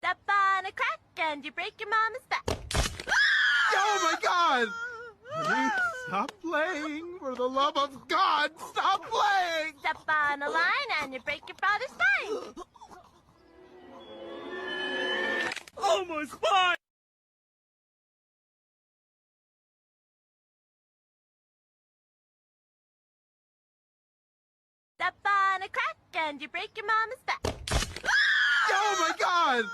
Step on a crack and you break your mama's back. Oh my God! Honey, stop playing! For the love of God, stop playing! Step on a line and you break your father's spine. Oh my spine! Step on a crack and you break your mama's back. Oh my God!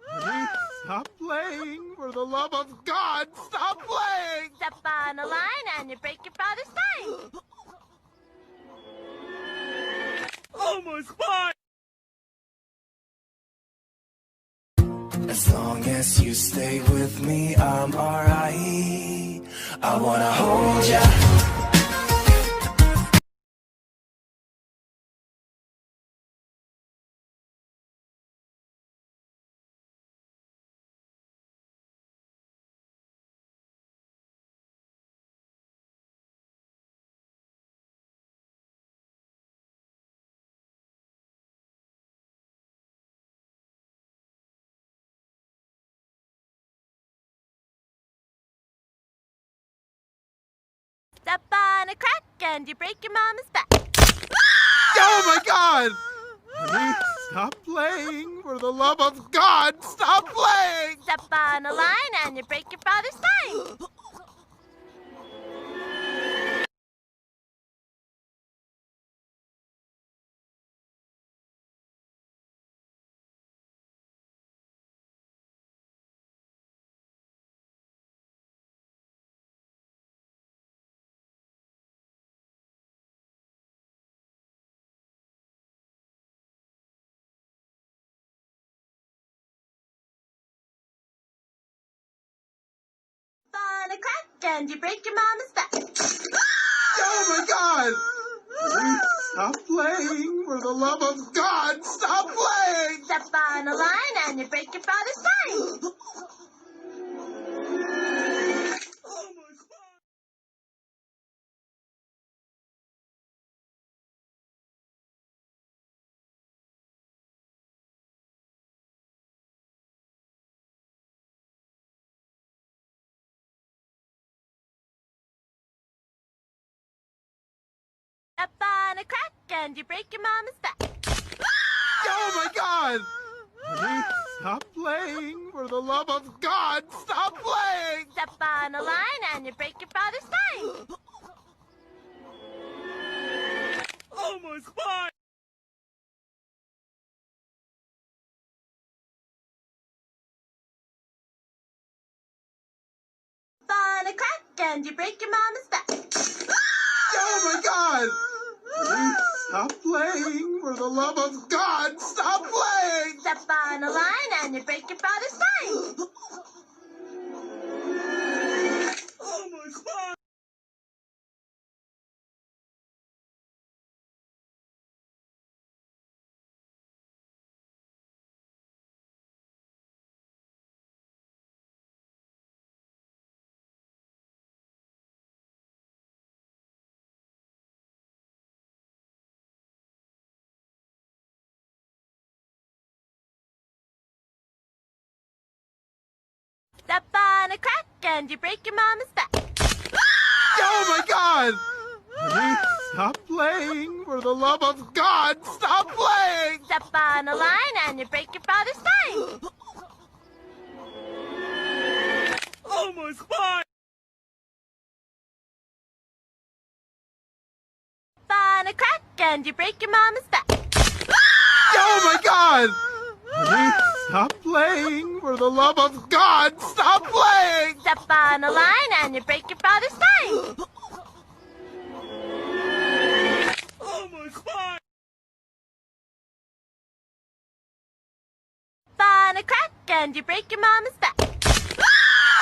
Honey, stop playing! For the love of God, stop playing! Step on a line and you break your father's spine. Oh my spine! As long as you stay with me, I'm alright. I wanna hold ya. Step on a crack and you break your mama's back. Oh my God! Honey, stop playing! For the love of God, stop playing! Step on a line and you break your father's spine. On a crack and you break your mama's back. Oh my God! Honey, stop playing! For the love of God, stop playing! Step on a line and you break your father's spine. Oh my spine! Step on a crack and you break your mama's back. Oh my God! Honey, stop playing! For the love of God, stop playing! Step on a line and you break your father's spine. Oh my spine! On a crack and you break your mama's back. Oh my God! Honey, stop playing! For the love of God, stop playing! Step on a line and you break your father's spine. Oh my spine! Step on a crack and you break your mama's back. Oh my God! Honey, stop playing! For the love of God, stop playing! Step on a line and you break your father's spine. Oh my spine! On a crack and you break your mama's back. Oh my God! Honey, stop playing! For the love of God, stop playing! Step on a line and you break your father's spine. Oh my spine! On a crack and you break your mama's back.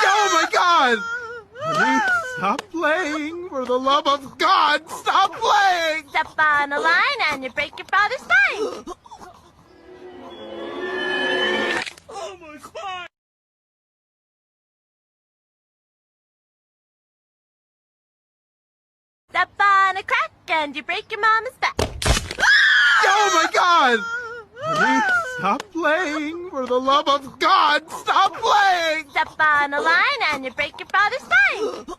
Oh my God! Honey, stop playing! For the love of God, stop playing! Step on a line and you break your father's spine. Oh my spine! Step on a crack and you break your mama's back. Oh my God! Honey, Stop playing! For the love of God, stop playing! Step on a line and you break your father's spine.